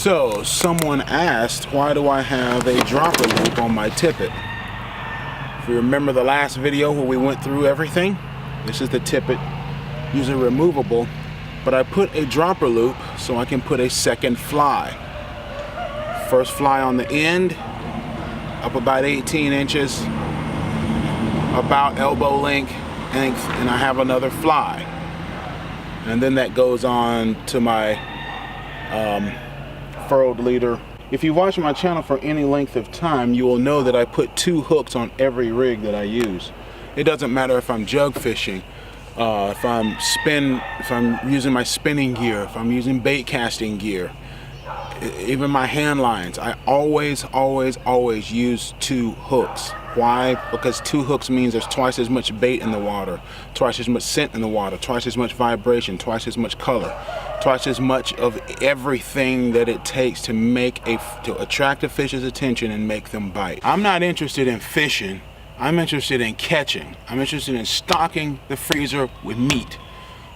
So, someone asked, why do I have a dropper loop on my tippet? If you remember the last video where we went through everything, this is the tippet, usually removable, but I put a dropper loop so I can put a second fly. First fly on the end, up about 18 inches, about elbow length, and I have another fly. And then that goes on to my furled leader. If you watch my channel for any length of time, you will know that I put 2 hooks on every rig that I use. It doesn't matter if I'm jug fishing, if I'm using my spinning gear, if I'm using bait casting gear, even my hand lines. I always use 2 hooks. Why? Because 2 hooks means there's twice as much bait in the water, twice as much scent in the water, twice as much vibration, twice as much color, twice as much of everything that it takes to attract a fish's attention and make them bite. I'm not interested in fishing. I'm interested in catching. I'm interested in stocking the freezer with meat.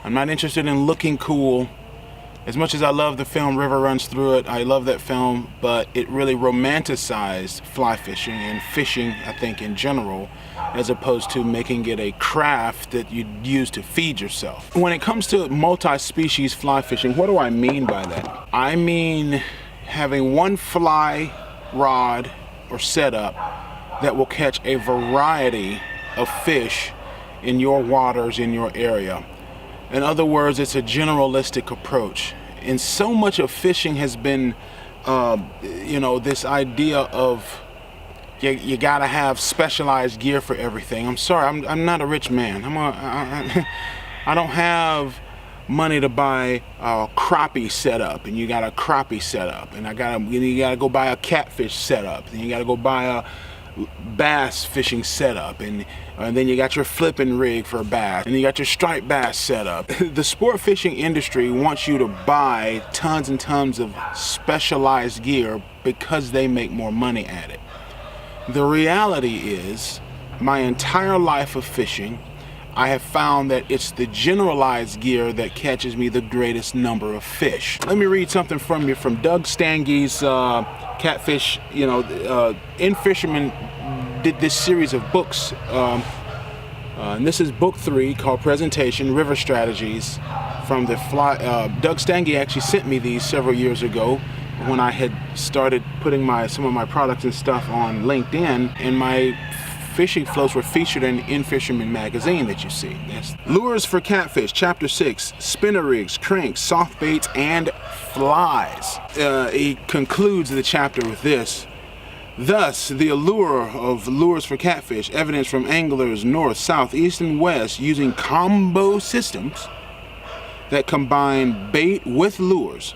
I'm not interested in looking cool. As much as I love the film River Runs Through It, I love that film, but it really romanticized fly fishing and fishing, I think, in general, as opposed to making it a craft that you use to feed yourself. When it comes to multi-species fly fishing, what do I mean by that? I mean having one fly rod or setup that will catch a variety of fish in your waters, in your area. In other words, it's a generalistic approach. And so much of fishing has been, this idea of you gotta have specialized gear for everything. I'm sorry, I'm not a rich man. I don't have money to buy a crappie setup, and you got a crappie setup, and you gotta go buy a catfish setup, and you gotta go buy a bass fishing setup, and then you got your flipping rig for bass, and you got your striped bass setup. The sport fishing industry wants you to buy tons and tons of specialized gear because they make more money at it. The reality is, my entire life of fishing, I have found that it's the generalized gear that catches me the greatest number of fish. Let me read something from you from Doug Stange's Catfish. In-Fisherman did this series of books, and this is book 3 called Presentation, River Strategies from the fly. Doug Stange actually sent me these several years ago when I had started putting some of my products and stuff on LinkedIn, and my fishing floats were featured in In-Fisherman magazine that you see. Yes. Lures for catfish, chapter 6, spinner rigs, cranks, soft baits, and flies. He concludes the chapter with this. Thus, the allure of lures for catfish, evidence from anglers north, south, east, and west using combo systems that combine bait with lures.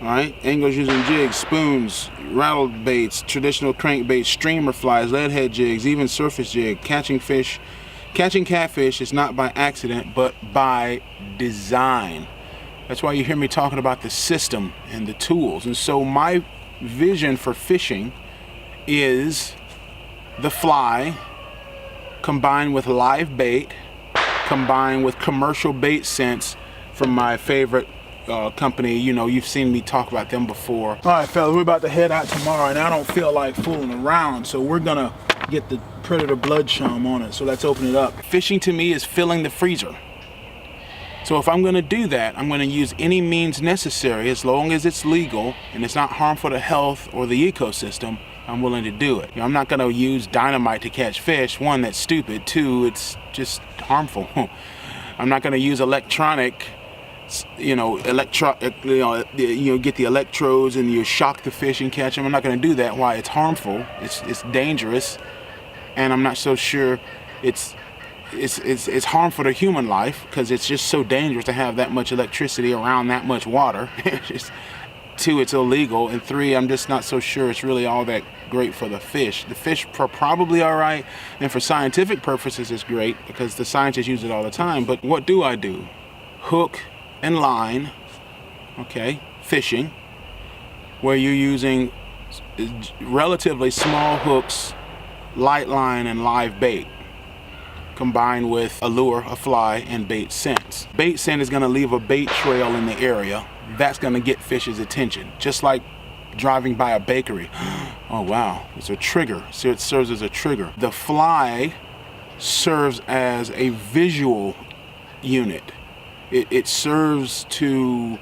Alright, anglers using jigs, spoons, rattled baits, traditional crankbaits, streamer flies, leadhead jigs, even surface jig. Catching catfish is not by accident, but by design. That's why you hear me talking about the system and the tools. And so my vision for fishing is the fly combined with live bait, combined with commercial bait scents from my favorite company. You've seen me talk about them before. All right, fellas, we're about to head out tomorrow, and I don't feel like fooling around, so we're gonna get the Predator Blood Chum on it. So let's open it up. Fishing to me is filling the freezer. So if I'm gonna do that, I'm gonna use any means necessary, as long as it's legal and it's not harmful to health or the ecosystem. I'm willing to do it. I'm not gonna use dynamite to catch fish. 1, that's stupid. 2, it's just harmful. I'm not gonna use electronic, get the electrodes and you shock the fish and catch them. I'm not going to do that. Why? It's harmful. It's dangerous, and I'm not so sure it's harmful to human life, because it's just so dangerous to have that much electricity around that much water. 2, it's illegal, and 3, I'm just not so sure it's really all that great for the fish. The fish are probably all right, and for scientific purposes it's great because the scientists use it all the time. But what do I do? Hook and line, okay, fishing, where you're using relatively small hooks, light line, and live bait. combined with a lure, a fly, and bait scents. Bait scent is going to leave a bait trail in the area. That's going to get fish's attention, just like driving by a bakery. Oh wow, it's a trigger. So it serves as a trigger. The fly serves as a visual unit. It serves to,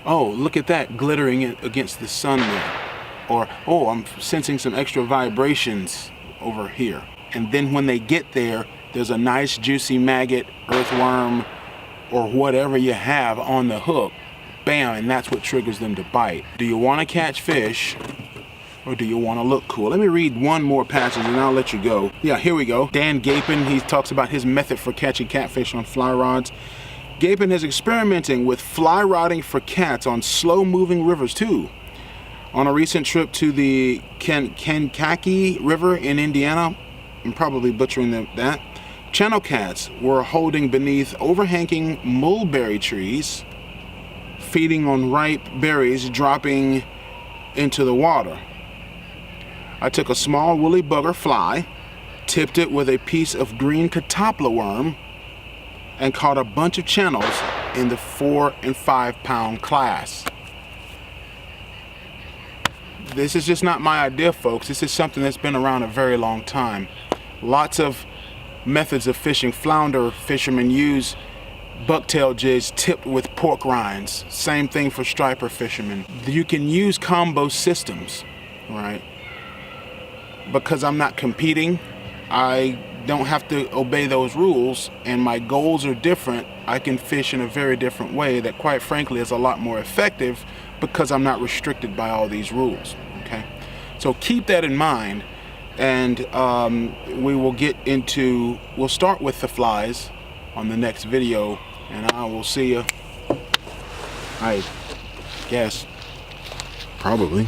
oh, look at that glittering against the sun there. Or, oh, I'm sensing some extra vibrations over here. And then when they get there, there's a nice juicy maggot, earthworm, or whatever you have on the hook. Bam, and that's what triggers them to bite. Do you want to catch fish, or do you want to look cool? Let me read one more passage and I'll let you go. Yeah, here we go. Dan Gapin, he talks about his method for catching catfish on fly rods. Gapin is experimenting with fly rodding for cats on slow-moving rivers too. On a recent trip to the Kankakee River in Indiana, I'm probably butchering that, channel cats were holding beneath overhanging mulberry trees, feeding on ripe berries dropping into the water. I took a small woolly bugger fly, tipped it with a piece of green catapla worm, and caught a bunch of channels in the 4 and 5 pound class. This is just not my idea, folks. This is something that's been around a very long time. Lots of methods of fishing. Flounder fishermen use bucktail jigs tipped with pork rinds. Same thing for striper fishermen. You can use combo systems, right? Because I'm not competing, I don't have to obey those rules, and my goals are different. I can fish in a very different way that, quite frankly, is a lot more effective because I'm not restricted by all these rules. Okay, so keep that in mind, and we'll start with the flies on the next video, and I will see you, I guess, probably.